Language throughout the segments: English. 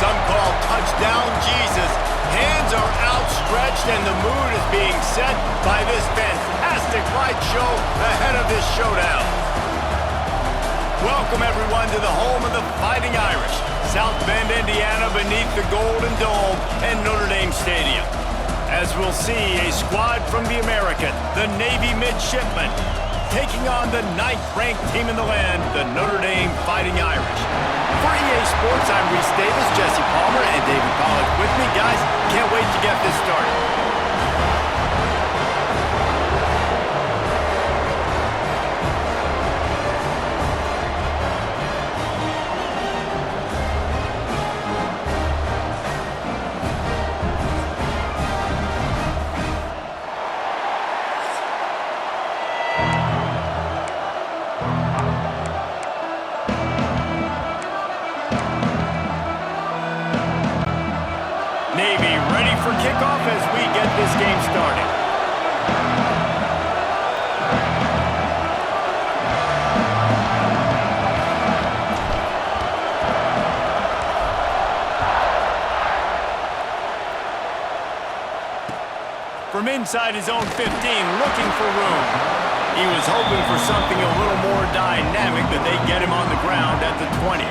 Some call touchdown Jesus. Hands are outstretched and the mood is being set by this fantastic light show ahead of this showdown. Welcome everyone to the home of the Fighting Irish, South Bend, Indiana, beneath the Golden Dome and Notre Dame Stadium. As we'll see, a squad from the American, the Navy Midshipmen, taking on the 9th-ranked team in the land, the Notre Dame Fighting Irish. For EA Sports, I'm Reese Davis, Jesse Palmer, and David Pollack with me. Guys, can't wait to get this started. Navy ready for kickoff as we get this game started. From inside his own 15, looking for room. He was hoping for something a little more dynamic, but they get him on the ground at the 20.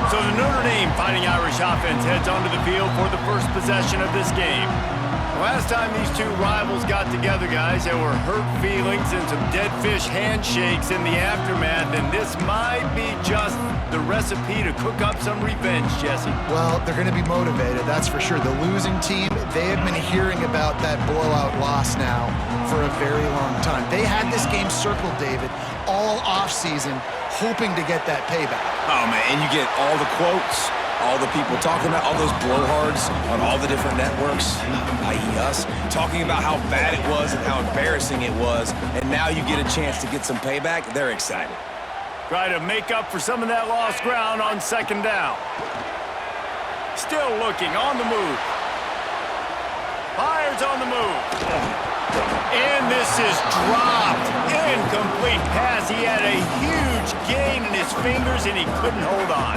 So the Notre Dame Fighting Irish offense heads onto the field for the first possession of this game. Last time these two rivals got together, guys, there were hurt feelings and some dead fish handshakes in the aftermath, and this might be just the recipe to cook up some revenge, Jesse. Well, they're going to be motivated, that's for sure. The losing team, they have been hearing about that blowout loss now for a very long time. They had this game circled, David, all offseason, hoping to get that payback. Oh, man, and you get all the quotes, all the people talking about all those blowhards on all the different networks, i.e. us, talking about how bad it was and how embarrassing it was, and now you get a chance to get some payback. They're excited. Try to make up for some of that lost ground on second down. Still looking, on the move. Fires on the move. And this is dropped. Incomplete pass. He had a huge gain in his fingers and he couldn't hold on.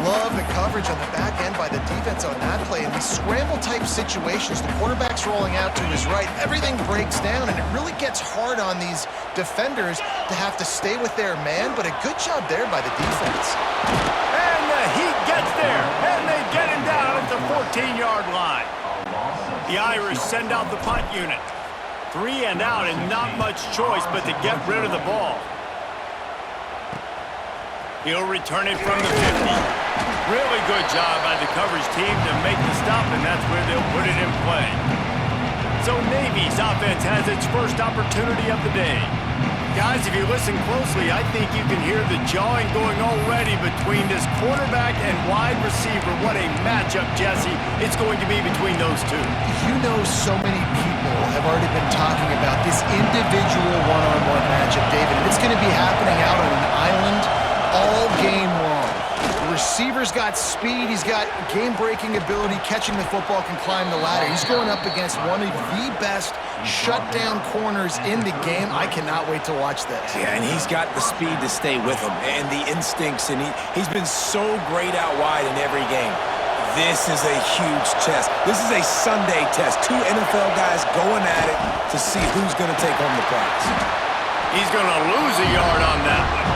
Love the coverage on the back end by the defense on that play. In these scramble-type situations, the quarterback's rolling out to his right. Everything breaks down, and it really gets hard on these defenders to have to stay with their man, but a good job there by the defense. And the Heat gets there, and they get him down at the 14-yard line. The Irish send out the punt unit. 3 and out, and not much choice but to get rid of the ball. He'll return it from the 50. Really good job by the coverage team to make the stop, and that's where they'll put it in play. So Navy's offense has its first opportunity of the day. Guys, if you listen closely, I think you can hear the jawing going already between this quarterback and wide receiver. What a matchup, Jesse, it's going to be between those two. You know, so many people have already been talking about this individual one-on-one matchup, David, and it's going to be happening out on an island all game long. The receiver's got speed, he's got game-breaking ability, catching the football, can climb the ladder. He's going up against one of the best shutdown corners in the game. I cannot wait to watch this. Yeah, and he's got the speed to stay with him and the instincts, and he's been so great out wide in every game. This is a huge test. This is a Sunday test. Two NFL guys going at it to see who's going to take home the prize. He's going to lose a yard on that one.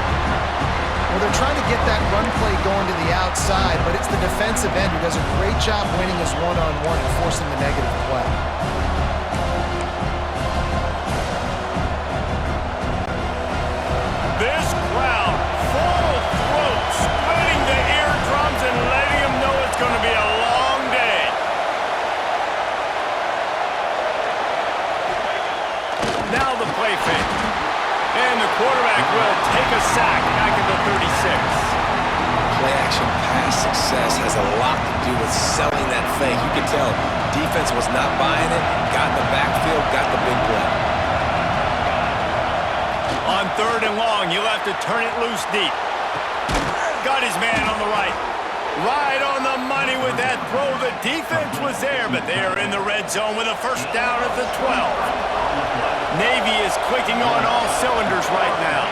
Well, they're trying to get that run play going to the outside, but it's the defensive end who does a great job winning his one-on-one and forcing the negative play. This crowd, full throat, splitting the eardrums and letting them know it's going to be a long day. Now the play fake. And the quarterback will take a sack back at the 36. Play-action pass success has a lot to do with selling that fake. You can tell defense was not buying it, got in the backfield, got the big play. On 3rd and long, he'll have to turn it loose deep. Got his man on the right. Right on the money with that throw. The defense was there, but they are in the red zone with a first down at the 12. Navy is clicking on all cylinders right now.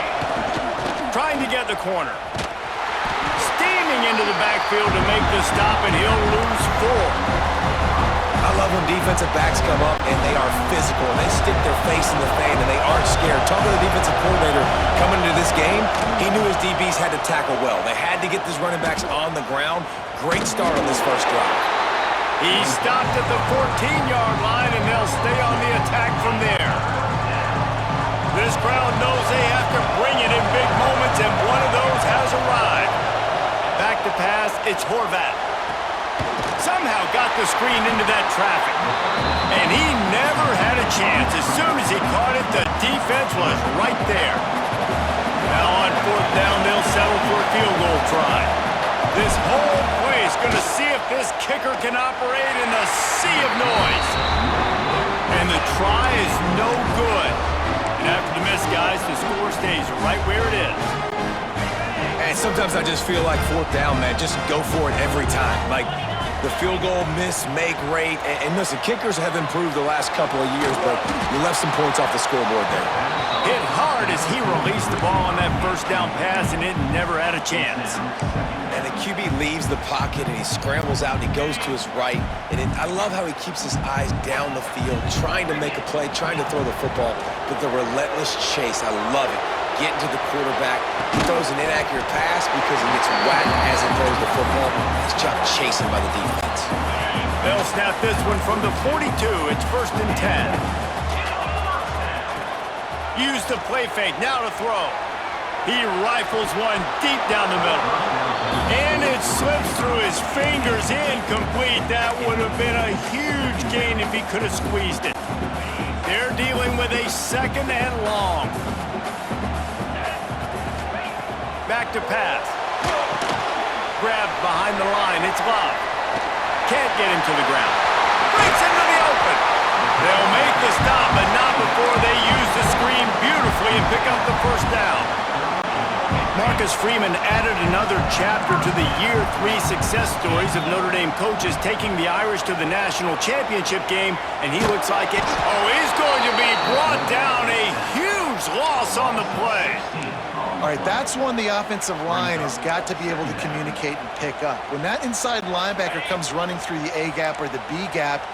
Trying to get the corner. Steaming running into the backfield to make the stop, and he'll lose 4. I love when defensive backs come up and they are physical and they stick their face in the fan and they aren't scared. Talking to the defensive coordinator coming into this game, he knew his DBs had to tackle well. They had to get these running backs on the ground. Great start on this first drive. He stopped at the 14-yard line, and they'll stay on the attack from there. This crowd knows they have to bring it in big moments, and one of those has arrived. Back to pass, it's Horvat. Somehow got the screen into that traffic. And he never had a chance. As soon as he caught it, the defense was right there. Now on 4th down, they'll settle for a field goal try. This whole place going to see if this kicker can operate in a sea of noise. And the try is no good. And after the miss, guys, the score stays right where it is. And sometimes I just feel like 4th down, man, just go for it every time. Like, the field goal miss, make rate, and listen, kickers have improved the last couple of years, but you left some points off the scoreboard there. Hit hard as he released the ball on that first down pass, and it never had a chance. And the QB leaves the pocket, and he scrambles out, and he goes to his right. And I love how he keeps his eyes down the field, trying to make a play, trying to throw the football, but the relentless chase, I love it. Getting to the quarterback. He throws an inaccurate pass because he gets whacked as he throws the football. Nice job chasing by the defense. They'll snap this one from the 42. It's 1st and 10. Use the play fake. Now to throw. He rifles one deep down the middle. And it slips through his fingers, incomplete. That would have been a huge gain if he could have squeezed it. They're dealing with a 2nd and long. Back to pass. Grabbed behind the line. It's Love. Can't get him to the ground. Breaks into the open. They'll make the stop, but not before they use the screen beautifully and pick up the 1st down. Marcus Freeman added another chapter to the Year 3 success stories of Notre Dame coaches taking the Irish to the national championship game, and he looks like it. Oh, he's going to be brought down. A huge loss on the play. All right, that's one the offensive line has got to be able to communicate and pick up. When that inside linebacker comes running through the A gap or the B gap,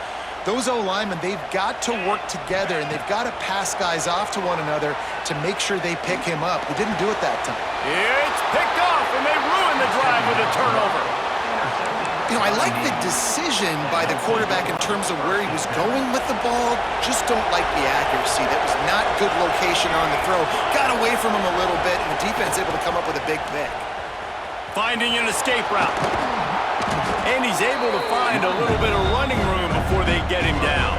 those O-linemen, they've got to work together, and they've got to pass guys off to one another to make sure they pick him up. They didn't do it that time. It's picked off, and they ruin the drive with a turnover. You know, I like the decision by the quarterback in terms of where he was going with the ball. Just don't like the accuracy. That was not good location on the throw. Got away from him a little bit, and the defense able to come up with a big pick. Finding an escape route. And he's able to find a little bit of running room before they get him down.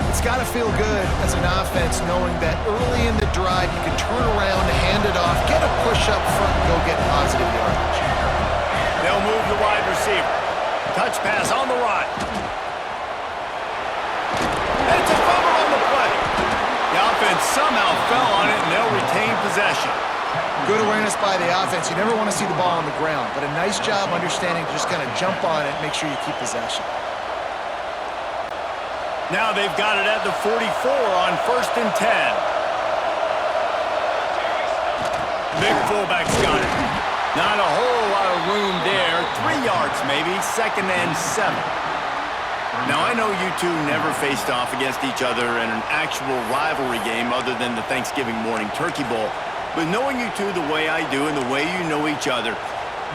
It's got to feel good as an offense knowing that early in the drive you can turn around, hand it off, get a push up front, and go get positive yardage. They'll move the wide receiver. Touch pass on the right. And it's a fumble on the play. The offense somehow fell on it, and they'll retain possession. Good awareness by the offense. You never want to see the ball on the ground, but a nice job understanding to just kind of jump on it and make sure you keep possession. Now they've got it at the 44 on 1st and 10. Big fullback's got it. Not a whole lot of room there. 3 yards maybe, 2nd and 7. Now, I know you two never faced off against each other in an actual rivalry game other than the Thanksgiving morning Turkey Bowl. But knowing you two the way I do and the way you know each other,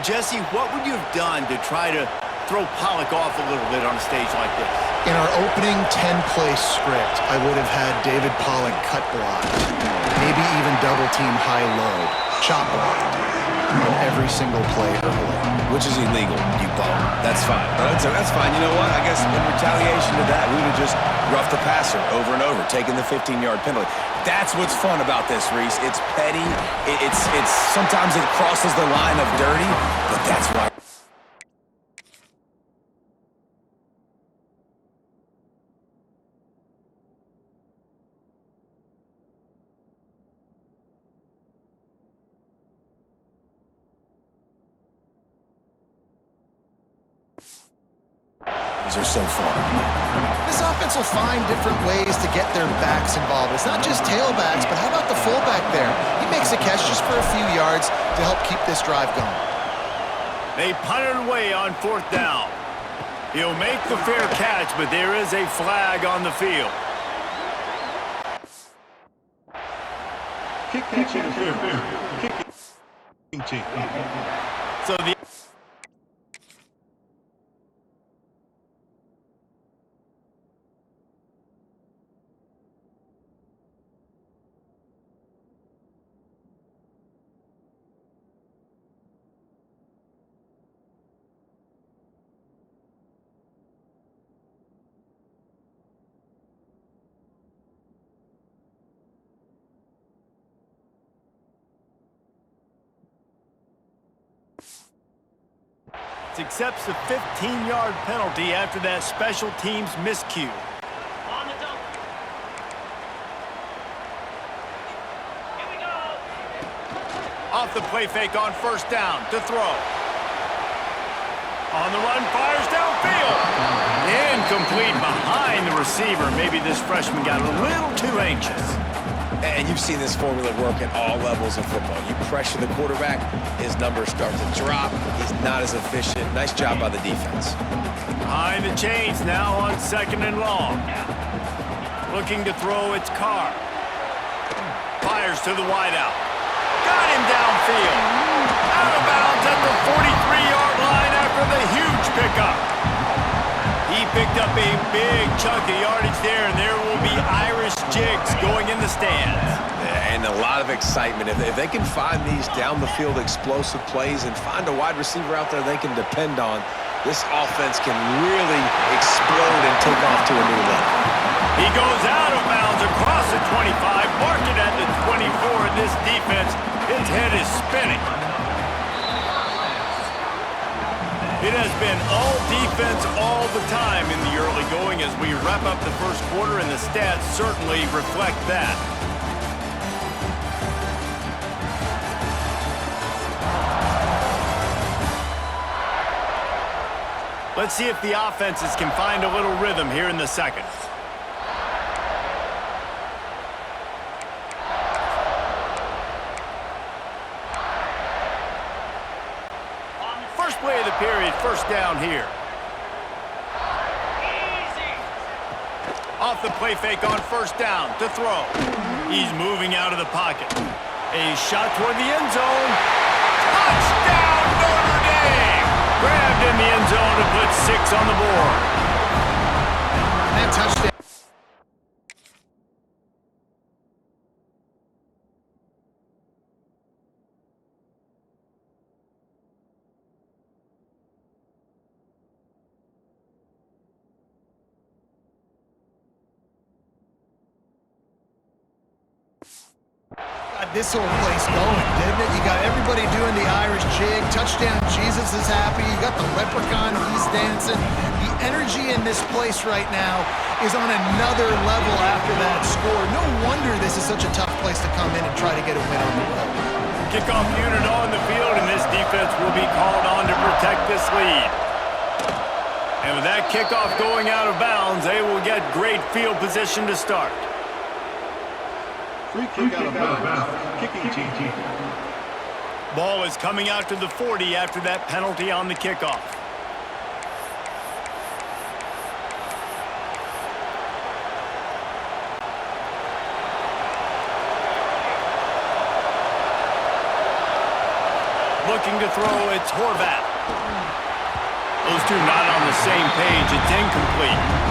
Jesse, what would you have done to try to throw Pollock off a little bit on a stage like this? In our opening 10-play script, I would have had David Pollock cut blocked, maybe even double-team high-low, chop blocked on every single play early. Which is illegal, you bum. That's fine. That's fine. You know what? I guess in retaliation to that, we would have just roughed the passer over and over, taking the 15-yard penalty. That's what's fun about this, Reese. It's petty. It's sometimes it crosses the line of dirty, but that's why. These are so fun. This offense will find different ways to get their backs involved. It's not just tailbacks, but how about the fullback there? He makes a catch just for a few yards to help keep this drive going. They punt it away on 4th down. He'll make the fair catch, but there is a flag on the field. Kick interference. Kicking team. So the accepts a 15-yard penalty after that special teams miscue. On the double. Here we go. Off the play fake on 1st down to throw. On the run, fires downfield. Incomplete behind the receiver. Maybe this freshman got a little too anxious. And you've seen this formula work at all levels of football. You pressure the quarterback, his numbers start to drop. He's not as efficient. Nice job by the defense. Behind the chains now on 2nd and long. Looking to throw, it's Carr. Fires to the wideout. Got him downfield. Out of bounds at the 43-yard line after the huge pickup. He picked up a big chunk of yardage there, and there will be Irish jigs going in the stands. And a lot of excitement. If they can find these down-the-field explosive plays and find a wide receiver out there they can depend on, this offense can really explode and take off to a new level. He goes out of bounds across the 25, marked it at the 24, and this defense, its head is spinning. It has been all defense all the time in the early going as we wrap up the first quarter, and the stats certainly reflect that. Let's see if the offenses can find a little rhythm here in the second. Play of the period, 1st down here. Easy. Off the play fake on 1st down to throw. He's moving out of the pocket. A shot toward the end zone. Touchdown, Notre Dame! Grabbed in the end zone to put 6 on the board. That touchdown. This whole place going, didn't it? You got everybody doing the Irish jig. Touchdown, Jesus is happy. You got the leprechaun, he's dancing. The energy in this place right now is on another level after that score. No wonder this is such a tough place to come in and try to get a win on the road. Kickoff unit on the field, and this defense will be called on to protect this lead. And with that kickoff going out of bounds, they will get great field position to start. Free kick out of bounds. Kicking team. Ball is coming out to the 40 after that penalty on the kickoff. Looking to throw, it's Horvath. Those two not on the same page. It's incomplete.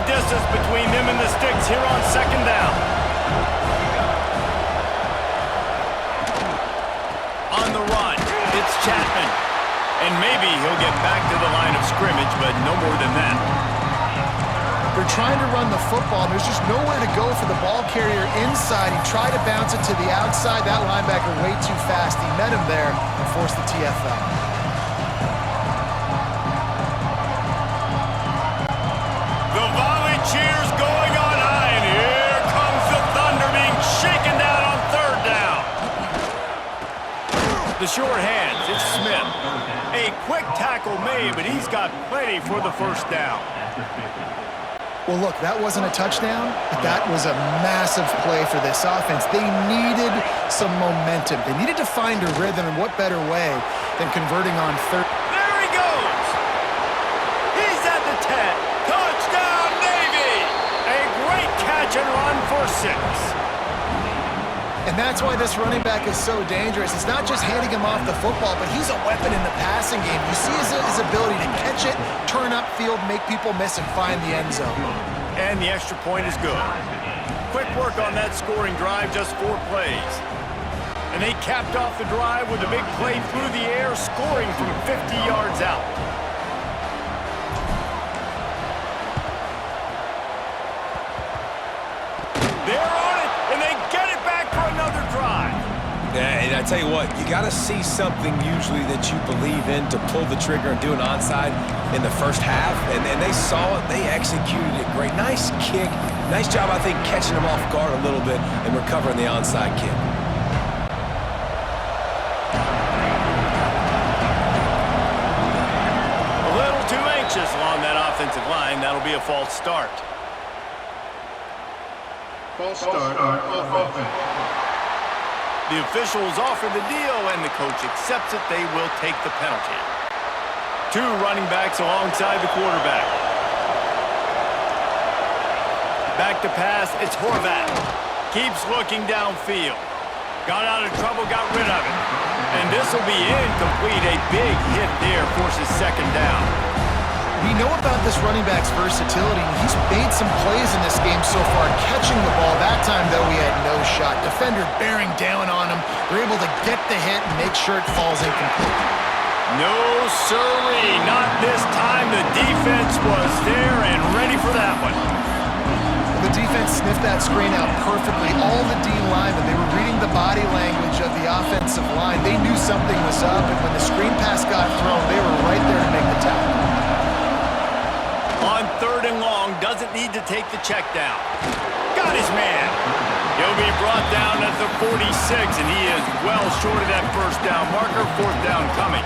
Distance between them and the sticks here on 2nd down. On the run, it's Chapman. And maybe he'll get back to the line of scrimmage, but no more than that. They're trying to run the football. There's just nowhere to go for the ball carrier inside. He tried to bounce it to the outside. That linebacker way too fast. He met him there and forced the TFL. Cheers going on high, and here comes the Thunder being shaken down on 3rd down. The short hands, it's Smith. A A quick tackle made, but he's got plenty for the first down. Well, look, that wasn't a touchdown, but that was a massive play for this offense. They needed some momentum. They needed to find a rhythm, and what better way than converting on third. There he goes. He's at the 10. Touchdown, Navy. A great catch and run for 6. And that's why this running back is so dangerous. It's not just handing him off the football, but he's a weapon in the passing game. You see his ability to catch it, turn upfield, make people miss, and find the end zone. And the extra point is good. Quick work on that scoring drive, just 4 plays. And they capped off the drive with a big play through the air, scoring from 50 yards out. They're on it, and they get it back for another drive. Yeah, and I tell you what, you got to see something usually that you believe in to pull the trigger and do an onside in the first half. And they saw it. They executed it great. Nice kick. Nice job, I think, catching them off guard a little bit and recovering the onside kick. A little too anxious along that offensive line. That'll be a false start. False start on offense. The officials offer the deal, and the coach accepts it. They will take the penalty. 2 running backs alongside the quarterback. Back to pass, it's Horvat. Keeps looking downfield. Got out of trouble, got rid of it. And this will be incomplete. A big hit there forces 2nd down. We know about this running back's versatility. He's made some plays in this game so far, catching the ball. That time, though, he had no shot. Defender bearing down on him. They're able to get the hit and make sure it falls incomplete. No, sirree, not this time. The defense was there and ready for that one. The defense sniffed that screen out perfectly. All the D linemen, they were reading the body language of the offensive line. They knew something was up, and when the screen pass got thrown, they were right there to make the tackle. On 3rd and long, doesn't need to take the check down. Got his man. He'll be brought down at the 46, and he is well short of that first down marker. 4th down coming.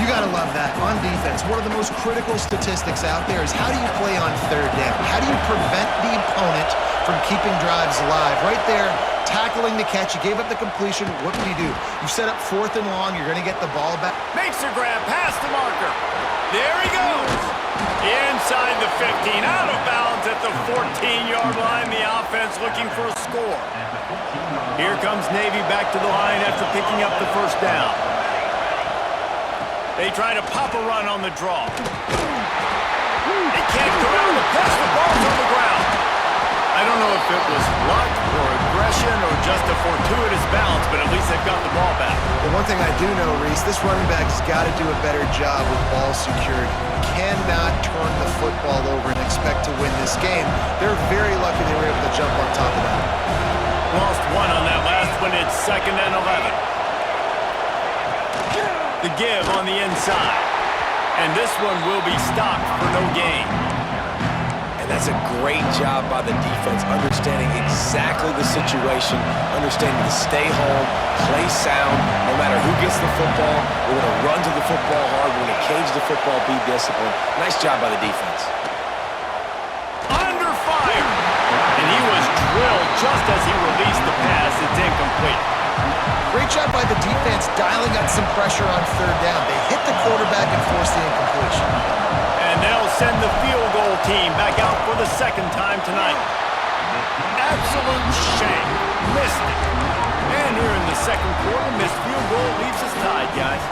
You got to love that. On defense, one of the most critical statistics out there is how do you play on 3rd down? How do you prevent the opponent from keeping drives alive? Right there, tackling the catch. You gave up the completion. What do? You set up 4th and long. You're going to get the ball back. Makes the grab past the marker. There he goes. Inside the 15, out of bounds at the 14-yard line. The offense looking for a score. Here comes Navy back to the line after picking up the first down. They try to pop a run on the draw. They can't go out and push the ball from the ground. I don't know if it was luck or aggression or just a fortuitous bounce, but at least they've got the ball back. Well, one thing I do know, Reese, this running back has got to do a better job with ball security. Cannot turn the football over and expect to win this game. They're very lucky they were able to jump on top of that. Lost 1 on that last one. It's 2nd and 11. The give on the inside. And this one will be stopped for no gain. And that's a great job by the defense, understanding exactly the situation, understanding to stay home, play sound, no matter who gets the football. We're going to run to the football hard. We're going to cage the football, be disciplined. Nice job by the defense. Under fire. And he was drilled just as he released the pass. It's incomplete. Great job by the defense dialing up some pressure on 3rd down. They hit the quarterback and forced the incompletion. And they'll send the field goal team back out for the 2nd time tonight. Absolute shame. Missed it. And here in the 2nd quarter, missed field goal leaves us tied, guys.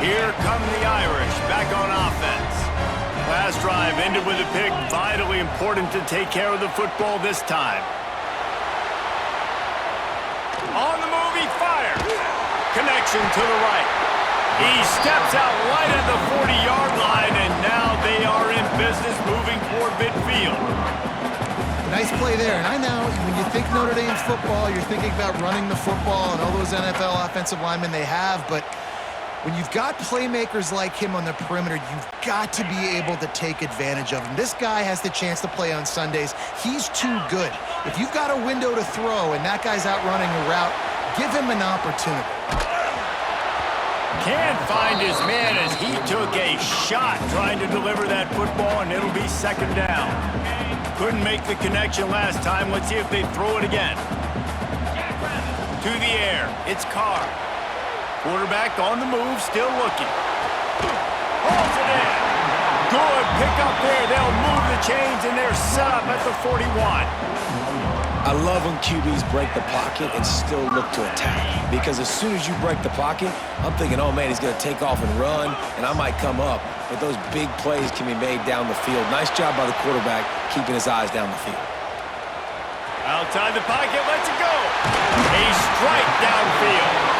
Here come the Irish back on offense. Last drive ended with a pick. Vitally important to take care of the football this time. On the move, he fires. Connection to the right. He steps out right at the 40-yard line, and now they are in business moving toward midfield. Nice play there. And I know when you think Notre Dame football, you're thinking about running the football and all those NFL offensive linemen they have, but When you've got playmakers like him on the perimeter, you've got to be able to take advantage of him. This guy has the chance to play on Sundays. He's too good. If you've got a window to throw and that guy's out running a route, give him an opportunity. Can't find his man as he took a shot trying to deliver that football, and it'll be second down. Couldn't make the connection last time. Let's see if they throw it again. To the air. It's Carr. Quarterback on the move, still looking. Holds it in. Good pick up there. They'll move the chains, and they're set up at the 41. I love when QBs break the pocket and still look to attack. Because as soon as you break the pocket, I'm thinking, oh man, he's going to take off and run, and I might come up. But those big plays can be made down the field. Nice job by the quarterback keeping his eyes down the field. Outside the pocket, lets it go. A strike downfield.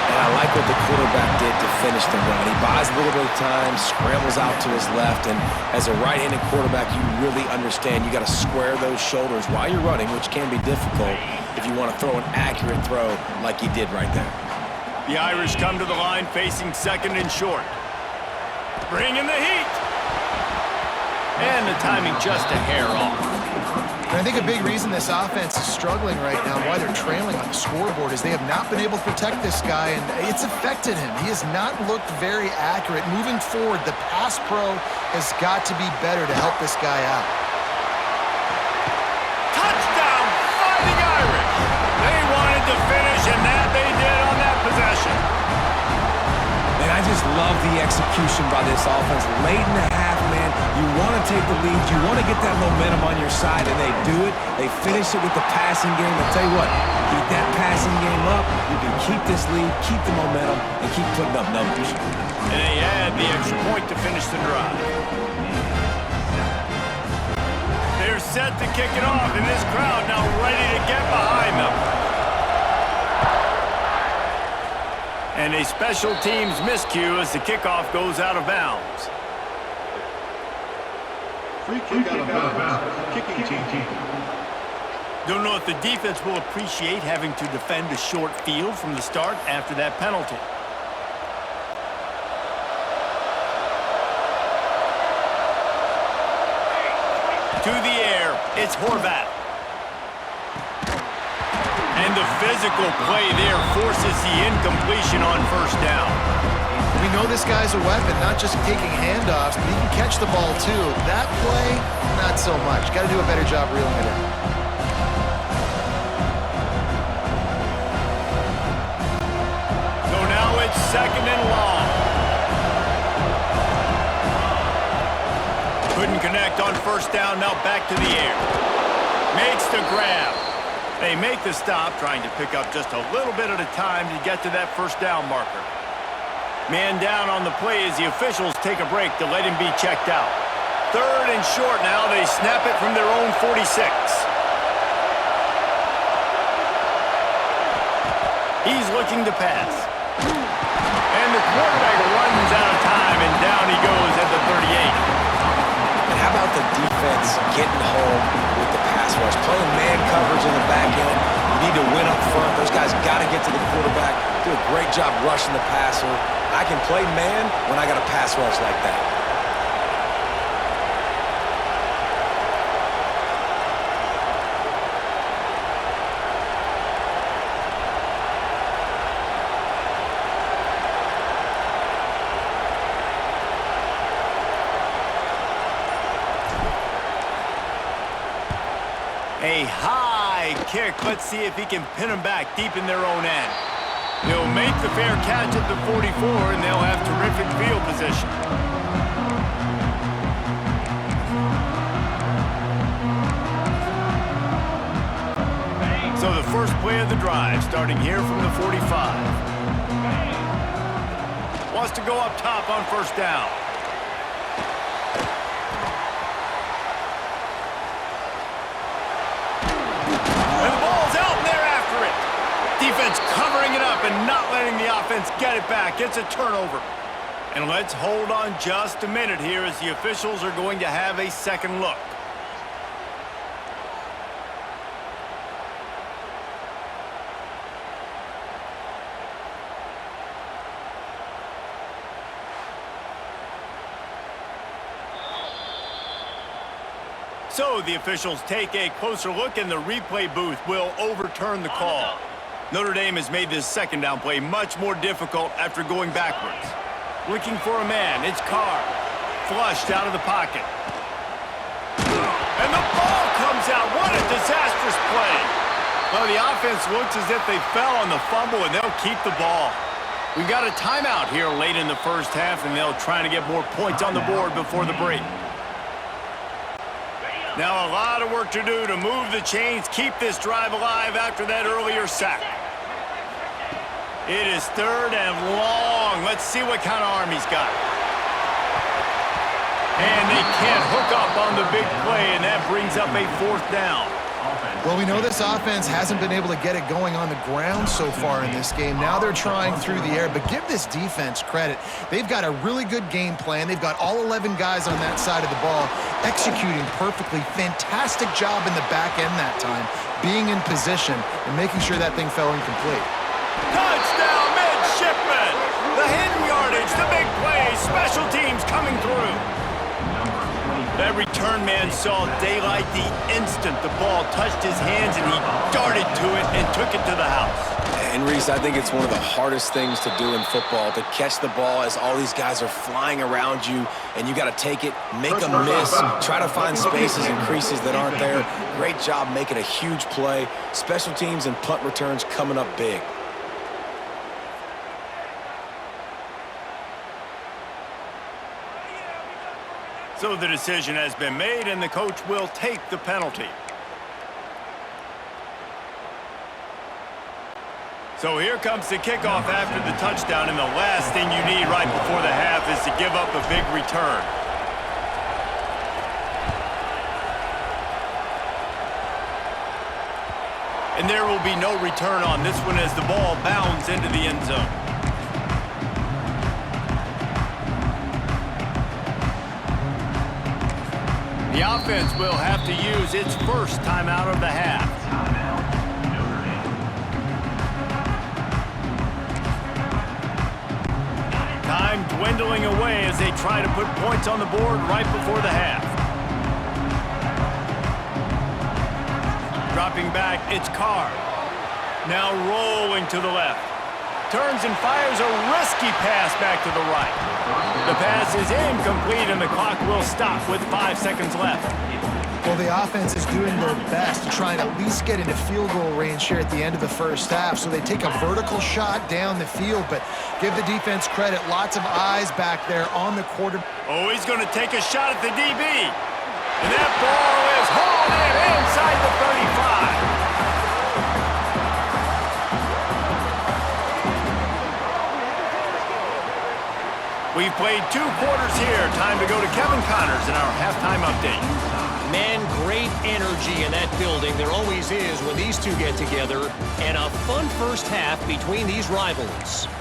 And I like what the quarterback did to finish the run. He buys a little bit of time, scrambles out to his left, and as a right-handed quarterback, you really understand you got to square those shoulders while you're running, which can be difficult if you want to throw an accurate throw like he did right there. The Irish come to the line facing second and short. Bringing the heat. And the timing just a hair off. And I think a big reason this offense is struggling right now, why they're trailing on the scoreboard, is they have not been able to protect this guy, and it's affected him. He has not looked very accurate. Moving forward, the pass pro has got to be better to help this guy out. Touchdown, Fighting Irish. They wanted to finish, and that they did on that possession. And I just love the execution by this offense. Late in the half, man, you want to take the lead. You want to get that momentum on your side, and they do it. They finish it with the passing game. I'll tell you what, keep that passing game up. You can keep this lead, keep the momentum, and keep putting up numbers. And they add the extra point to finish the drive. They're set to kick it off, and this crowd now ready to get behind them. And a special teams miscue as the kickoff goes out of bounds. Free kick out of bounds. Kicking team. Don't know if the defense will appreciate having to defend a short field from the start after that penalty. To the air, it's Horvath. And the physical play there forces the incompletion on first down. We know this guy's a weapon, not just taking handoffs, but he can catch the ball too. That play, not so much. Got to do a better job reeling it in. So now it's second and long. Couldn't connect on first down, now back to the air. Makes the grab. They make the stop, trying to pick up just a little bit at a time to get to that first down marker. Man down on the play as the officials take a break to let him be checked out. Third and short now. They snap it from their own 46. He's looking to pass. And the quarterback runs out of time, and down he goes at the 38. And how about the defense getting home with the pass rush? Playing man coverage in the back end. You need to win up front. Those guys got to get to the quarterback. Do a great job rushing the passer. I can play man when I got a pass rush like that. A high kick. Let's see if he can pin them back deep in their own end. They'll make the fair catch at the 44, and they'll have terrific field position. So the first play of the drive, starting here from the 45. Wants to go up top on first down. And the ball's out, and they're after it. Defense covering it up and not letting the offense get it back. It's a turnover. And let's hold on just a minute here as the officials are going to have a second look. So the officials take a closer look, and the replay booth will overturn the call. Notre Dame has made this second down play much more difficult after going backwards. Looking for a man, it's Carr. Flushed out of the pocket. And the ball comes out. What a disastrous play. Well, the offense looks as if they fell on the fumble, and they'll keep the ball. We've got a timeout here late in the first half, and they'll try to get more points on the board before the break. Now a lot of work to do to move the chains, keep this drive alive after that earlier sack. It is third and long. Let's see what kind of arm he's got. And they can't hook up on the big play, and that brings up a fourth down. Well, we know this offense hasn't been able to get it going on the ground so far in this game. Now they're trying through the air, but give this defense credit. They've got a really good game plan. They've got all 11 guys on that side of the ball executing perfectly. Fantastic job in the back end that time, being in position and making sure that thing fell incomplete. Touchdown, midshipman! The hidden yardage, the big play, special teams coming through. That return man saw daylight the instant the ball touched his hands, and he darted to it and took it to the house. And Reese, I think it's one of the hardest things to do in football, to catch the ball as all these guys are flying around you, and you got to take it, make a miss, try to find spaces and creases that aren't there. Great job making a huge play. Special teams and punt returns coming up big. So the decision has been made, and the coach will take the penalty. So here comes the kickoff after the touchdown, and the last thing you need right before the half is to give up a big return. And there will be no return on this one as the ball bounds into the end zone. The offense will have to use its first timeout of the half. Time dwindling away as they try to put points on the board right before the half. Dropping back, it's Carr. Now rolling to the left. Turns and fires a risky pass back to the right. The pass is incomplete, and the clock will stop with 5 seconds left. Well, the offense is doing their best to try and at least get into field goal range here at the end of the first half. So they take a vertical shot down the field, but give the defense credit. Lots of eyes back there on the quarter. Oh, he's going to take a shot at the DB. And that ball is hauled in inside the 35. We've played 2 quarters here. Time to go to Kevin Connors in our halftime update. Man, great energy in that building. There always is when these two get together. And a fun first half between these rivals.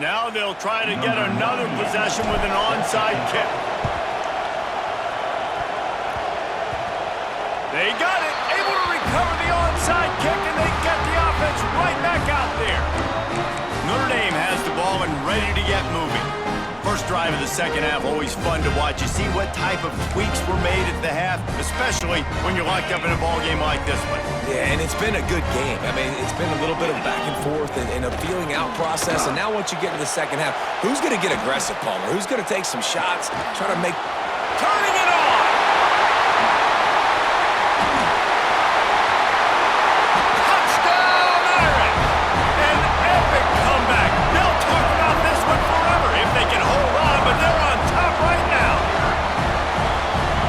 Now they'll try to get another possession with an onside kick. They got it. Able to recover the onside kick, and they get the offense right back out there. Notre Dame has the ball and ready to get moving. First drive of the second half, always fun to watch. You see what type of tweaks were made at the half, especially when you're locked up in a ball game like this one. Yeah, and it's been a good game. I mean, it's been a little bit of back and forth and a feeling out process. And now once you get to the second half, who's going to get aggressive, Palmer? Who's going to take some shots, try to make... Turning it on! Touchdown, Irish! An epic comeback. They'll talk about this one forever if they can hold on, but they're on top right now.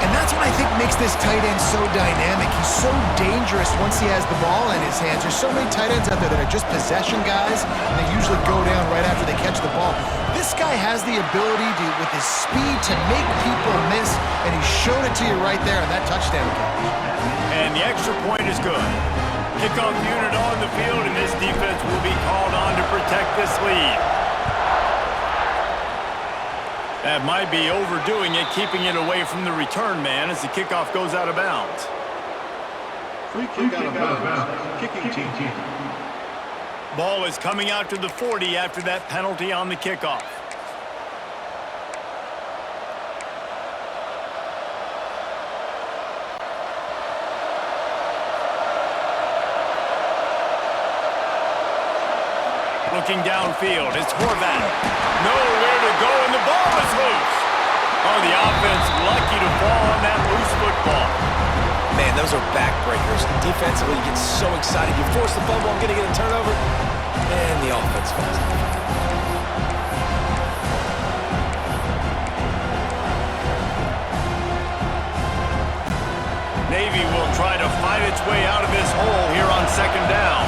And that's what I think makes this tight end so dynamic. He's so dangerous once he has the ball in his hands. There's so many tight ends out there that are just possession guys, and they usually go down right after they catch the ball. This guy has the ability to, with his speed, to make people miss, and he showed it to you right there on that touchdown catch. And the extra point is good. Kickoff unit on the field, and this defense will be called on to protect this lead. That might be overdoing it, keeping it away from the return man as the kickoff goes out of bounds. Free kick out of bounds. Kicking team. Ball is coming out to the 40 after that penalty on the kickoff. looking downfield. It's Horvath. Nowhere to go, and the ball is loose. Oh, the offense lucky to fall on that loose football. Man, those are backbreakers. Defensively, you get so excited. You force the fumble, I'm going to get a turnover, and the offense falls out. Navy will try to fight its way out of this hole here on second down.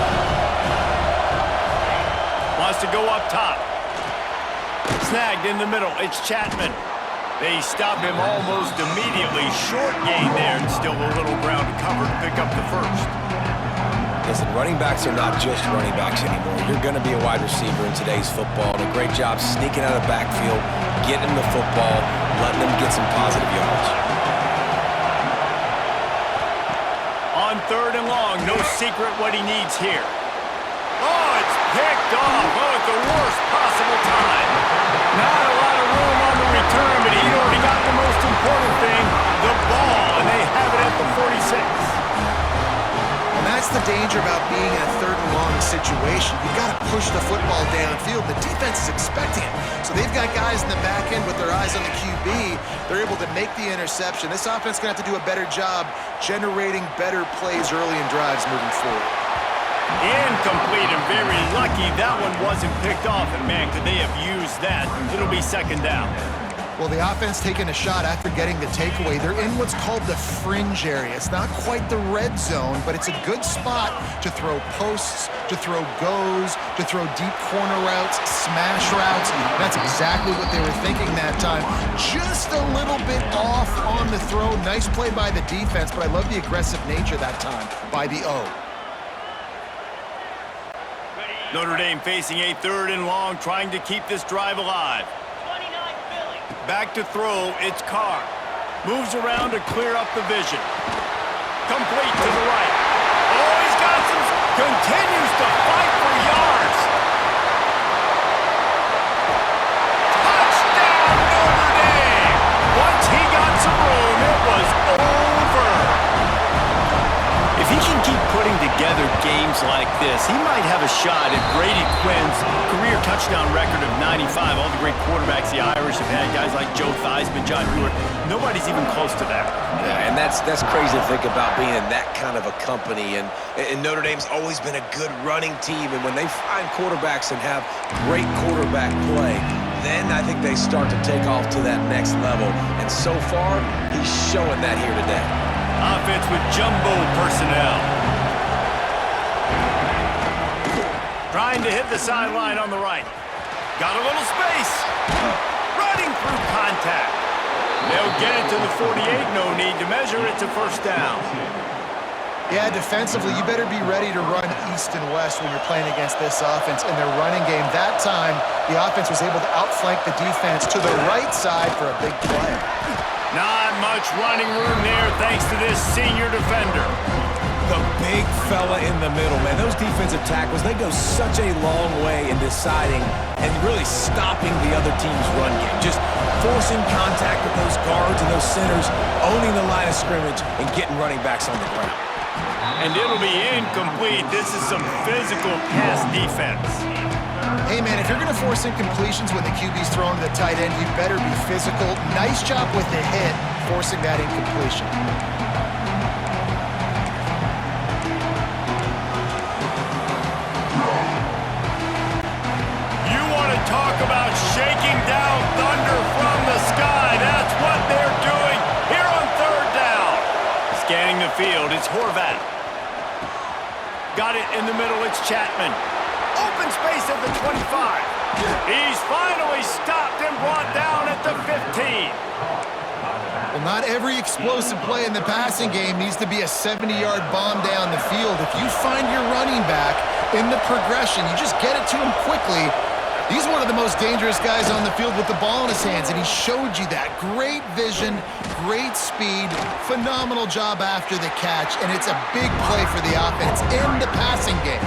Wants to go up top. Snagged in the middle. It's Chapman. They stop him almost immediately. Short gain there, and still a little ground to cover to pick up the first. Listen, running backs are not just running backs anymore. You're going to be a wide receiver in today's football. And a great job sneaking out of the backfield, getting them the football, letting them get some positive yards. On third and long, no secret what he needs here. Oh, it's picked off. Oh, at the worst possible time. Not a lot of room on the return, but he already got the most important thing, the ball, and they have it at the 46. And that's the danger about being in a third and long situation. You've got to push the football downfield. The defense is expecting it. So they've got guys in the back end with their eyes on the QB. They're able to make the interception. This offense is going to have to do a better job generating better plays early in drives moving forward. Incomplete, and very lucky that one wasn't picked off. And man, could they have used that? It'll be second down. Well, the offense taking a shot after getting the takeaway. They're in what's called the fringe area. It's not quite the red zone, but it's a good spot to throw posts, to throw goes, to throw deep corner routes, smash routes. That's exactly what they were thinking that time. Just a little bit off on the throw. Nice play by the defense, but I love the aggressive nature that time by the O. Notre Dame facing a third and long, trying to keep this drive alive. 29 Philly. Back to throw, it's Carr. Moves around to clear up the vision. Complete to the right. Oh, he's got some... Continues to fight for yards. Touchdown, Notre Dame! Once he got some room, it was over. If he can keep putting together games like this, he might have a shot at Brady Quinn's career touchdown record of 95. All the great quarterbacks the Irish have had, guys like Joe Theismann, John Hewitt, nobody's even close to that. Yeah, and that's crazy to think about being in that kind of a company. And Notre Dame's always been a good running team. And when they find quarterbacks and have great quarterback play, then I think they start to take off to that next level. And so far, he's showing that here today. Offense with jumbo personnel. Trying to hit the sideline on the right. Got a little space. Running through contact. They'll get it to the 48. No need to measure it to first down. Yeah, defensively, you better be ready to run east and west when you're playing against this offense in their running game. That time, the offense was able to outflank the defense to the right side for a big play. Not much running room there thanks to this senior defender. The big fella in the middle, man. Those defensive tackles, they go such a long way in deciding and really stopping the other team's run game. Just forcing contact with those guards and those centers, owning the line of scrimmage, and getting running backs on the ground. And it'll be incomplete. This is some physical pass defense. Hey, man, if you're going to force incompletions when the QB's thrown to the tight end, you better be physical. Nice job with the hit, forcing that incompletion. You want to talk about shaking down thunder from the sky. That's what they're doing here on third down. Scanning the field, it's Horvath. Got it in the middle, it's Chapman. Open space at the 25. He's finally stopped and brought down at the 15. Well, not every explosive play in the passing game needs to be a 70-yard bomb down the field. If you find your running back in the progression, you just get it to him quickly. He's one of the most dangerous guys on the field with the ball in his hands, and he showed you that. Great vision, great speed, phenomenal job after the catch, and it's a big play for the offense in the passing game.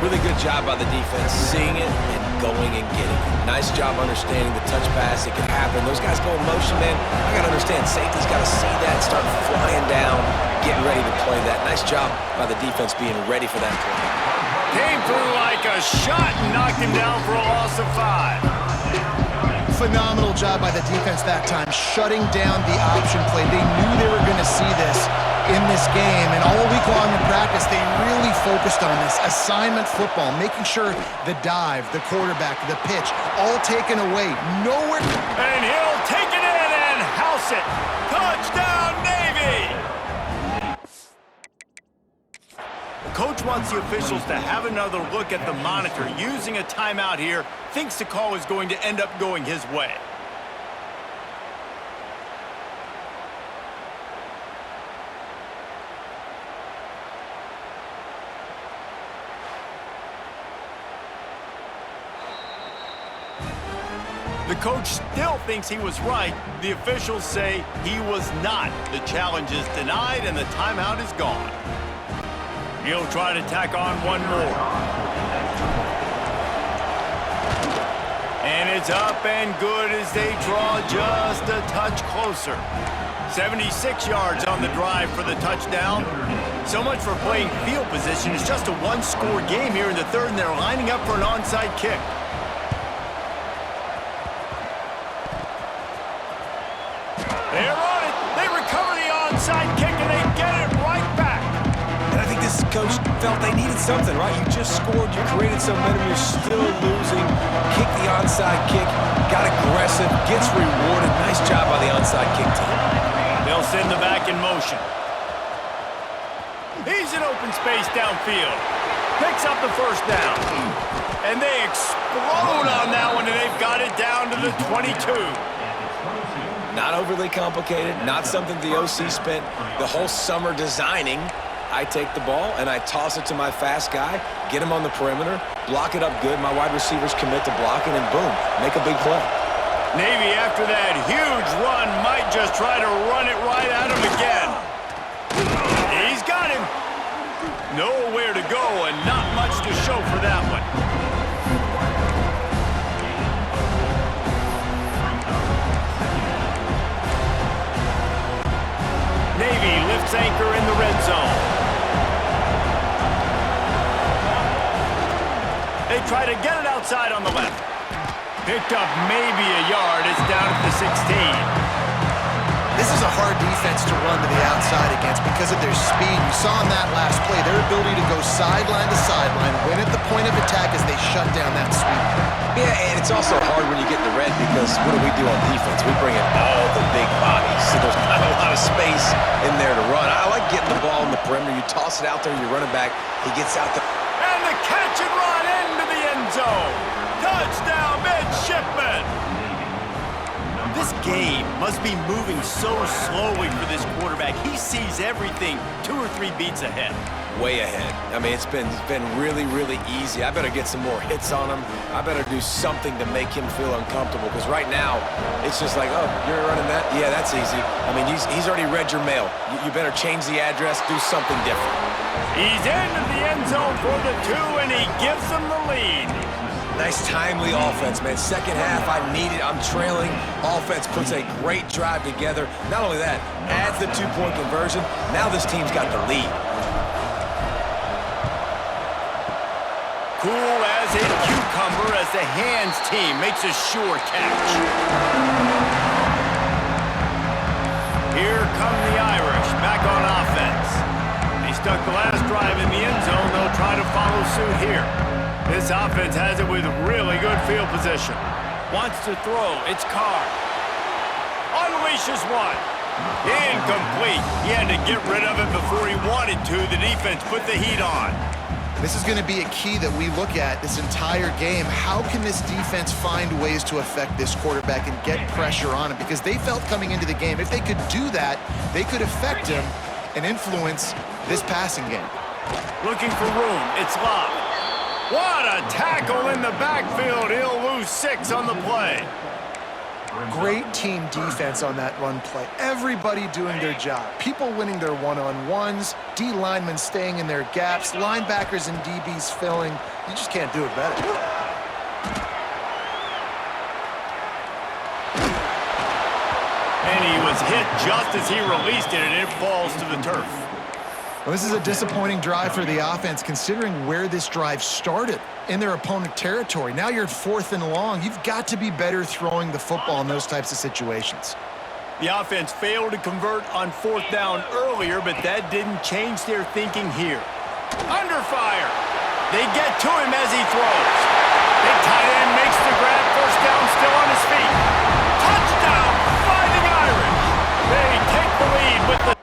Really good job by the defense, seeing it and going and getting it. Nice job understanding the touch pass. It can happen. Those guys go in motion, man. I got to understand, safety's got to see that, start flying down, getting ready to play that. Nice job by the defense being ready for that play. Came through like a shot and knocked him down for a loss of 5. Phenomenal job by the defense that time, shutting down the option play. They knew they were going to see this in this game, and all week long in practice, they really focused on this assignment football, making sure the dive, the quarterback, the pitch, all taken away. Nowhere. And he'll take it in and house it. Touchdown, Navy! The coach wants the officials to have another look at the monitor. Using a timeout here, thinks the call is going to end up going his way. The coach still thinks he was right. The officials say he was not. The challenge is denied and the timeout is gone. He'll try to tack on one more. And it's up and good as they draw just a touch closer. 76 yards on the drive for the touchdown. So much for playing field position. It's just a one-score game here in the third, and they're lining up for an onside kick. They're on it. They recover the onside kick, and they get it right back. And I think this coach felt they needed something, right? You just scored, you created some momentum, you're still losing. Kick the onside kick, got aggressive, gets rewarded. Nice job by the onside kick team. They'll send the back in motion. He's in open space downfield. Picks up the first down. And they explode on that one, and they've got it down to the 22. Not overly complicated, not something the OC spent the whole summer designing. I take the ball and I toss it to my fast guy, get him on the perimeter, block it up good. My wide receivers commit to blocking, and boom, make a big play. Navy, after that huge run, might just try to run it right at him again. He's got him. Nowhere to go and not much to show for that one. Navy lifts anchor in the red zone. They try to get it outside on the left. Picked up maybe a yard. It's down at the 16. This is a hard defense to run to the outside against because of their speed. You saw in that last play their ability to go sideline to sideline, win at the point of attack as they shut down that sweep. Yeah, and it's also hard when you get the red because what do on defense? We bring in all the big bodies, so there's not a lot of space in there to run. I like getting the ball in the perimeter. You toss it out there, you run it back, he gets out there. And the catch and run into the end zone. Touchdown, midshipman. This game must be moving so slowly for this quarterback. He sees everything 2 or 3 beats ahead. Way ahead. I mean, it's been really, really easy. I better get some more hits on him. I better do something to make him feel uncomfortable because right now, it's just like, oh, you're running that? Yeah, that's easy. I mean, he's already read your mail. You better change the address, do something different. He's into the end zone for the 2, and he gives them the lead. Nice timely offense, man. Second half, I need it. I'm trailing. Offense puts a great drive together. Not only that, adds the 2-point conversion. Now this team's got the lead. Cool as a cucumber as the hands team makes a sure catch. Here come the Irish back on offense. They stuck the last drive in the end zone. They'll try to follow suit here. This offense has it with really good field position. Wants to throw. It's Carr. Unleashes one. Incomplete. He had to get rid of it before he wanted to. The defense put the heat on. This is going to be a key that we look at this entire game. How can this defense find ways to affect this quarterback and get pressure on him? Because they felt coming into the game, if they could do that, they could affect him and influence this passing game. Looking for room. It's Love. What a tackle in the backfield. He'll lose 6 on the play. Great team defense on that run play. Everybody doing their job. People winning their one-on-ones, D linemen staying in their gaps, linebackers and DBs filling. You just can't do it better. And he was hit just as he released it, and it falls to the turf. Well, this is a disappointing drive for the offense considering where this drive started, in their opponent territory. Now you're at 4th and long. You've got to be better throwing the football in those types of situations. The offense failed to convert on 4th down earlier, but that didn't change their thinking here. Under fire. They get to him as he throws. Big tight end makes the grab. First down, still on his feet. Touchdown, Fighting Irish. They take the lead with the...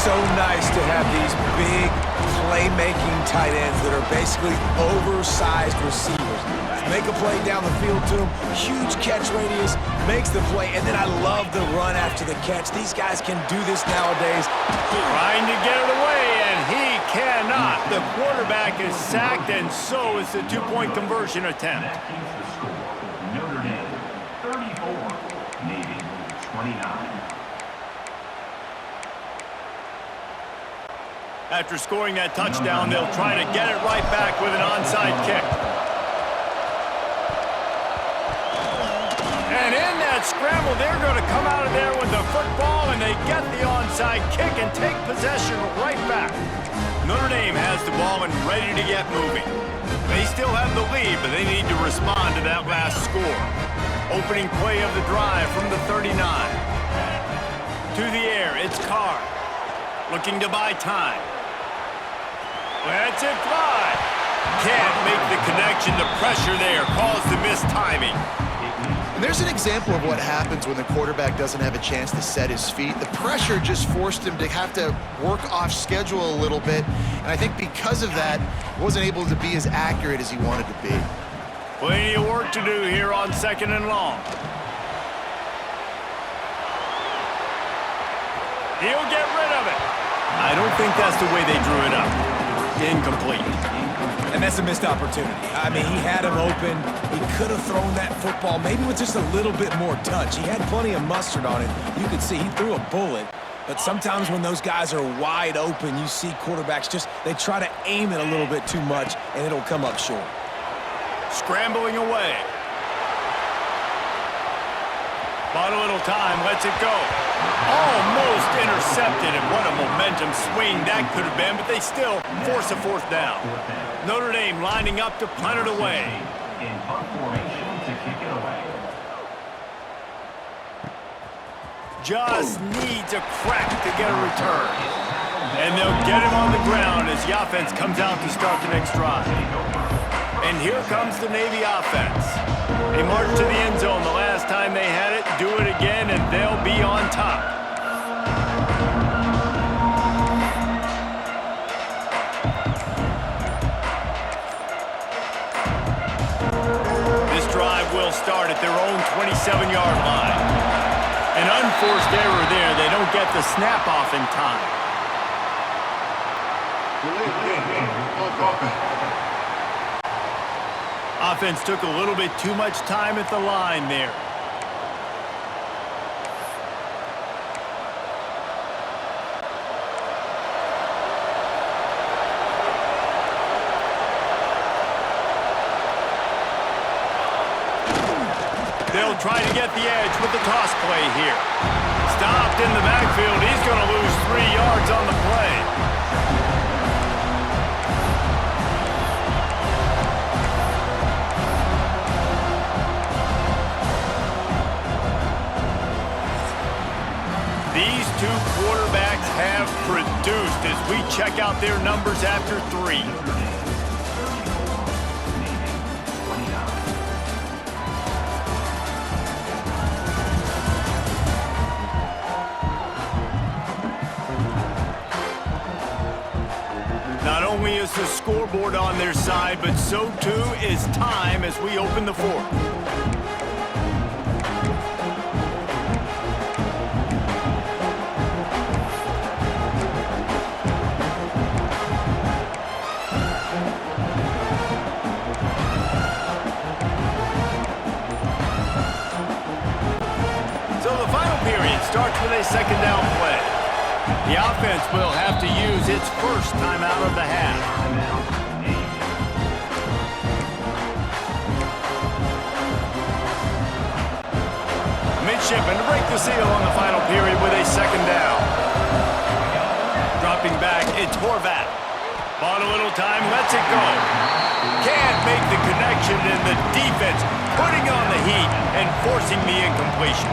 So nice to have these big playmaking tight ends that are basically oversized receivers. Make a play down the field to him, huge catch radius, makes the play, and then I love the run after the catch. These guys can do this nowadays. Trying to get it away, and he cannot. The quarterback is sacked, and so is the two-point conversion attempt. Notre Dame, 34, Navy, 29. After scoring that touchdown, they'll try to get it right back with an onside kick. And in that scramble, they're going to come out of there with the football, and they get the onside kick and take possession right back. Notre Dame has the ball and ready to get moving. They still have the lead, but they need to respond to that last score. Opening play of the drive from the 39. To the air, it's Carr. Looking to buy time. Lets it fly. Can't make the connection. The pressure there caused the missed timing. And there's an example of what happens when the quarterback doesn't have a chance to set his feet. The pressure just forced him to have to work off schedule a little bit. And I think because of that, wasn't able to be as accurate as he wanted to be. Plenty of work to do here on 2nd and long. He'll get rid of it. I don't think that's the way they drew it up. Incomplete. And that's a missed opportunity. I mean, he had him open. He could have thrown that football maybe with just a little bit more touch. He had plenty of mustard on it. You could see he threw a bullet. But sometimes when those guys are wide open, you see quarterbacks they try to aim it a little bit too much, and it'll come up short. Scrambling away. Bought a little time, lets it go. Almost intercepted, and what a momentum swing that could have been, but they still force a 4th down. Notre Dame lining up to punt it away. In punt formation to kick it away. Just needs a crack to get a return. And they'll get him on the ground as the offense comes out to start the next drive. And here comes the Navy offense. They march to the end zone the last time they had it, do it again, and they'll be on top. This drive will start at their own 27-yard line. An unforced error there. They don't get the snap off in time. Offense took a little bit too much time at the line there. They'll try to get the edge with the toss play here. Stopped in the backfield. He's going to lose 3 yards on the play. These two quarterbacks have produced as we check out their numbers after 3. Not only is the scoreboard on their side, but so too is time as we open the 4th. starts with a second down play. The offense will have to use its first timeout of the half. Midshipman to break the seal on the final period with a second down. Dropping back, it's Horvath. Bought a little time, lets it go. Can't make the connection, and the defense putting on the heat and forcing the incompletion.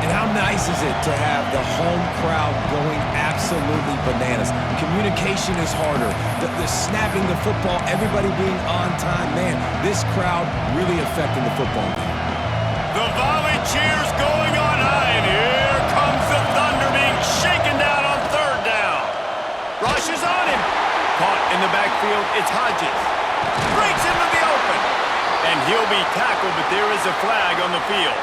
And how nice is it to have the home crowd going absolutely bananas? Communication is harder. The snapping the football, everybody being on time. Man, this crowd really affecting the football game. The volley cheers going on high, and here comes the Thunder being shaken down on third down. Rush is on him. Caught in the backfield, it's Hodges. Breaks into the open. And he'll be tackled, but there is a flag on the field.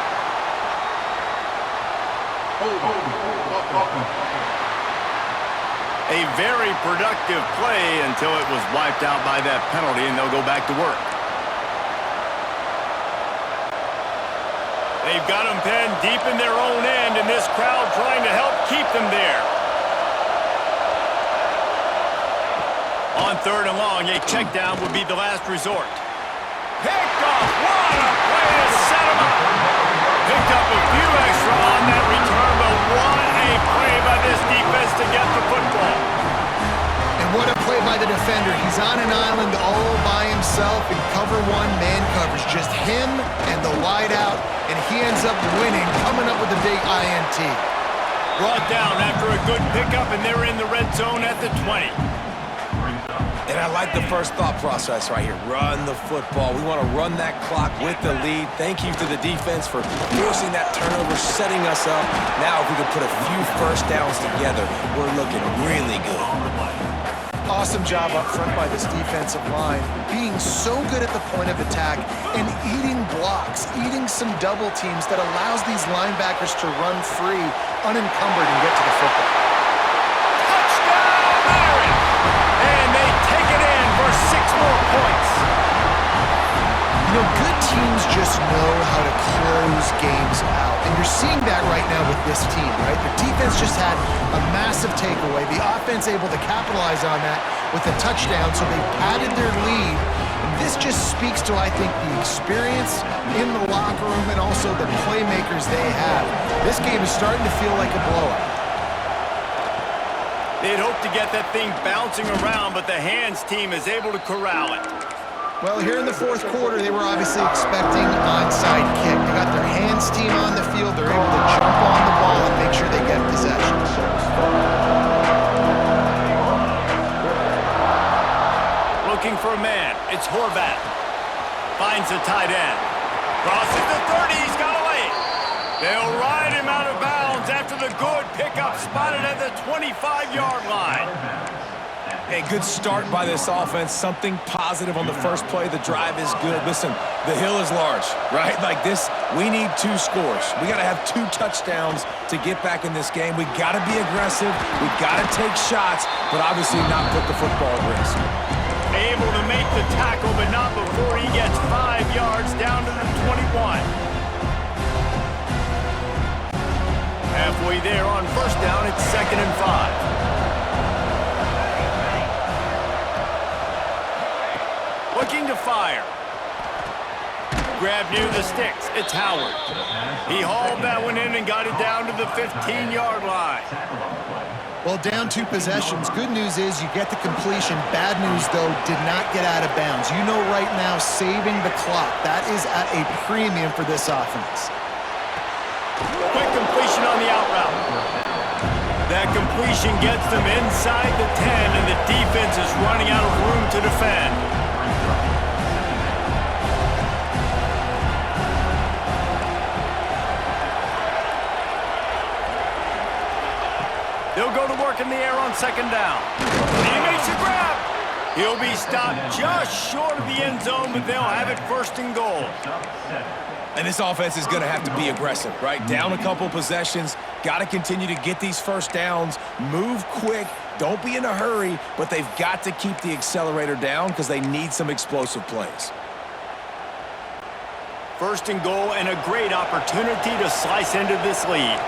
A very productive play until it was wiped out by that penalty, and they'll go back to work. They've got them penned deep in their own end, and this crowd trying to help keep them there. On third and long, a check down would be the last resort. Picked off. What a play to set him up. Picked up a few extra on that return, but what a play by this defense to get the football. And what a play by the defender. He's on an island all by himself in cover one, man coverage. Just him and the wide out, and he ends up winning, coming up with a big INT. Brought down after a good pickup, and they're in the red zone at the 20. And I like the first thought process right here. Run the football. We want to run that clock with the lead. Thank you to the defense for forcing that turnover, setting us up. Now if we could put a few first downs together, we're looking really good. Awesome job up front by this defensive line, being so good at the point of attack and eating blocks, eating some double teams that allows these linebackers to run free, unencumbered, and get to the football. Touchdown, Aaron! And they take it in for 6 more points. You know, good teams just know how to close games out. And you're seeing that right now with this team, right? The defense just had a massive takeaway. The offense able to capitalize on that with a touchdown, so they padded their lead. And this just speaks to, I think, the experience in the locker room and also the playmakers they have. This game is starting to feel like a blowout. They'd hoped to get that thing bouncing around, but the hands team is able to corral it. Well, here in the fourth quarter, they were obviously expecting onside kick. They got their hands team on the field. They're able to jump on the ball and make sure they get possession. Looking for a man. It's Horvath. Finds the tight end. Crosses the 30. He's got away. They'll ride him out of bounds after the good pickup spotted at the 25-yard line. A good start by this offense. Something positive on the first play. The drive is good. Listen, the hill is large, right? Like this, we need 2 scores. We got to have 2 touchdowns to get back in this game. We got to be aggressive. We got to take shots, but obviously not put the football at risk. Able to make the tackle, but not before he gets 5 yards down to the 21. Halfway there on first down, it's 2nd and 5. Looking to fire. Grab near the sticks. It's Howard. He hauled that one in and got it down to the 15-yard line. Well, down 2 possessions. Good news is you get the completion. Bad news, though, did not get out of bounds. You know right now, saving the clock. That is at a premium for this offense. Quick completion on the out route. That completion gets them inside the 10, and the defense is running out of room to defend. They'll go to work in the air on 2nd down. He makes a grab. He'll be stopped just short of the end zone, but they'll have it 1st and goal. And this offense is going to have to be aggressive, right? Down a couple possessions. Got to continue to get these first downs. Move quick. Don't be in a hurry, but they've got to keep the accelerator down because they need some explosive plays. 1st and goal, and a great opportunity to slice into this lead.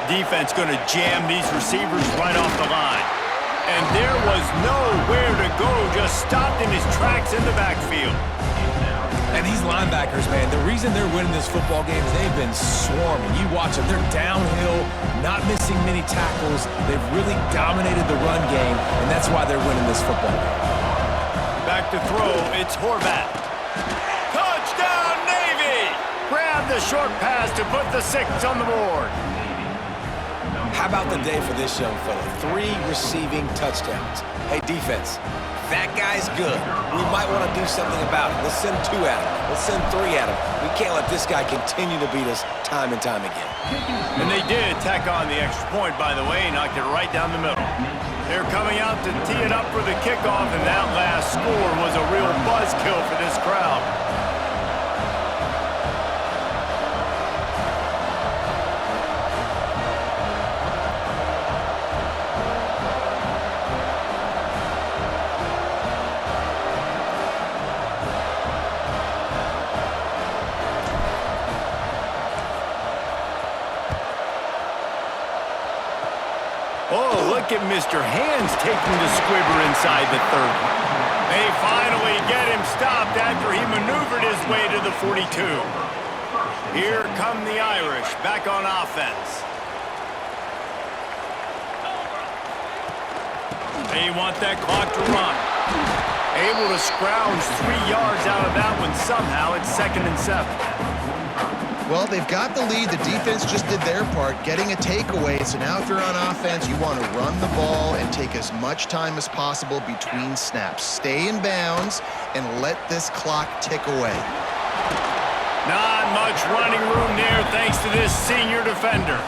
defense going to jam these receivers right off the line. And there was nowhere to go, just stopped in his tracks in the backfield. And these linebackers, man, the reason they're winning this football game is they've been swarming. You watch them. They're downhill, not missing many tackles. They've really dominated the run game, and that's why they're winning this football game. Back to throw, it's Horvath. Touchdown, Navy! Grab the short pass to put the 6 on the board. How about the day for this young fella? 3 receiving touchdowns. Hey, defense, that guy's good. We might want to do something about it. Let's send 2 at him. Let's send 3 at him. We can't let this guy continue to beat us time and time again. And they did tack on the extra point, by the way, knocked it right down the middle. They're coming out to tee it up for the kickoff, and that last score was a real buzzkill for this crowd. Oh, look at Mr. Hands taking the squibber inside the 30. They finally get him stopped after he maneuvered his way to the 42. Here come the Irish, back on offense. They want that clock to run. Able to scrounge 3 yards out of that one somehow. It's 2nd and 7. Well, they've got the lead. The defense just did their part, getting a takeaway. So now if you're on offense, you want to run the ball and take as much time as possible between snaps. Stay in bounds and let this clock tick away. Not much running room there thanks to this senior defender.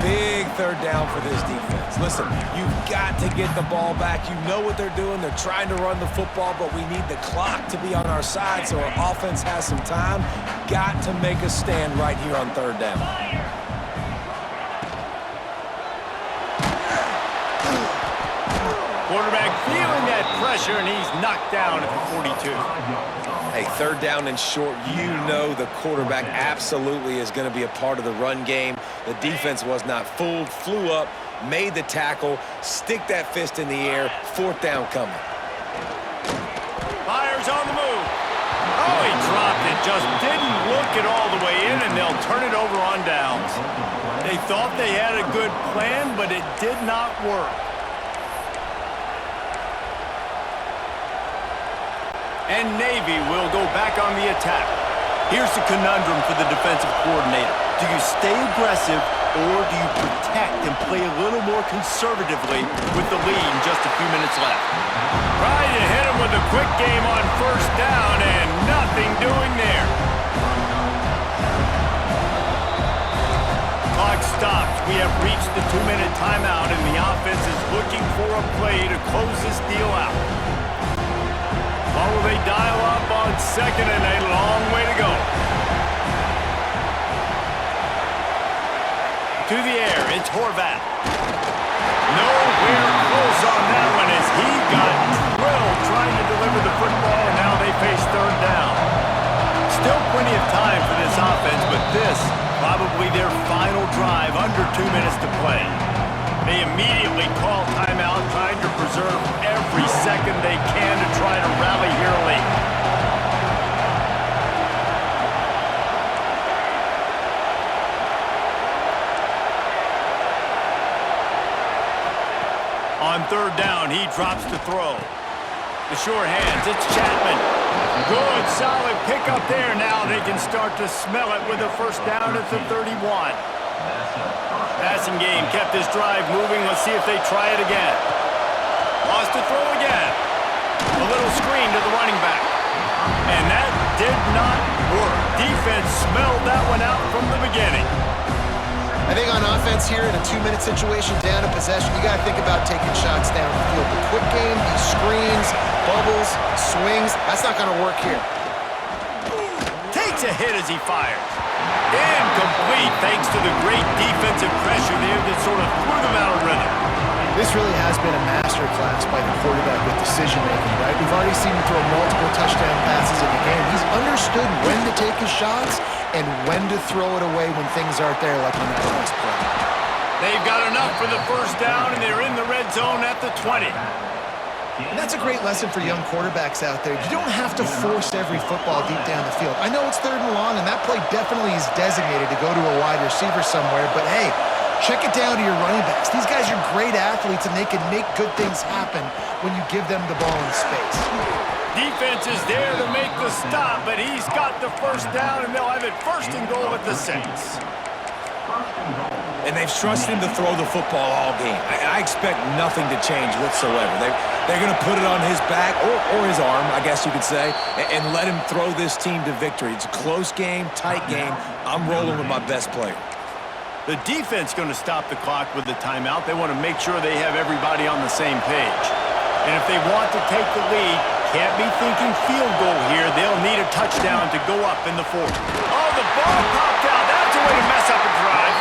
Big 3rd down for this defense. Listen, you've got to get the ball back. You know what they're doing. They're trying to run the football, but we need the clock to be on our side so our offense has some time. Got to make a stand right here on 3rd down. Quarterback feeling that pressure, and he's knocked down at the 42. Hey, 3rd down and short, you know the quarterback absolutely is going to be a part of the run game. The defense was not fooled, flew up, made the tackle, stick that fist in the air, 4th down coming. Fires on the move. Oh, he dropped it, just didn't look it all the way in, and they'll turn it over on downs. They thought they had a good plan, but it did not work. And Navy will go back on the attack. Here's the conundrum for the defensive coordinator. Do you stay aggressive or do you protect and play a little more conservatively with the lead and just a few minutes left? Trying to hit him with a quick game on 1st down and nothing doing there. Clock stops. We have reached the 2-minute timeout and the offense is looking for a play to close this deal out. Or will they dial up on 2nd and a long way to go? To the air, it's Horvath. Nowhere close on that one as he got drilled trying to deliver the football, and now they face 3rd down. Still plenty of time for this offense, but this probably their final drive, under 2 minutes to play. They immediately call timeout, trying to preserve every second they can to try to rally here late. On 3rd down, he drops to throw. The short hands, it's Chapman. Good, solid pickup there. Now they can start to smell it with a 1st down at the 31. Passing game kept this drive moving. Let's see if they try it again. Lost to throw again. A little screen to the running back. And that did not work. Defense smelled that one out from the beginning. I think on offense here in a 2-minute situation, down a possession, you got to think about taking shots down the field. The quick game, these screens, bubbles, swings, that's not going to work here. Takes a hit as he fires. Incomplete thanks to the great defensive pressure there that sort of threw them out of rhythm. This really has been a masterclass by the quarterback with decision-making, right? We've already seen him throw multiple touchdown passes in the game. He's understood when to take his shots and when to throw it away when things aren't there, like on that last play. They've got enough for the first down, and they're in the red zone at the 20. And that's a great lesson for young quarterbacks out there. You don't have to force every football deep down the field. I know it's 3rd and long, and that play definitely is designated to go to a wide receiver somewhere, but hey, check it down to your running backs. These guys are great athletes, and they can make good things happen when you give them the ball in space. Defense is there to make the stop, but he's got the first down, and they'll have it 1st and goal at the 6. And they've trusted him to throw the football all game. I expect nothing to change whatsoever. They're going to put it on his back, or his arm, I guess you could say, and let him throw this team to victory. It's a close game, tight game. I'm rolling with my best player. The defense going to stop the clock with the timeout. They want to make sure they have everybody on the same page. And if they want to take the lead, can't be thinking field goal here. They'll need a touchdown to go up in the 4th. Oh, the ball popped out. That's a way to mess up a drive.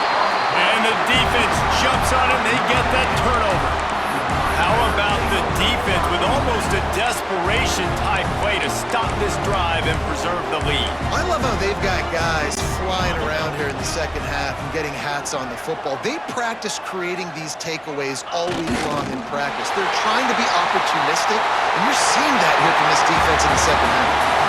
And the defense jumps on it, and they get that turnover. How about the defense with almost a desperation-type play to stop this drive and preserve the lead? I love how they've got guys flying around here in the second half and getting hats on the football. They practice creating these takeaways all week long in practice. They're trying to be opportunistic, and you're seeing that here from this defense in the second half.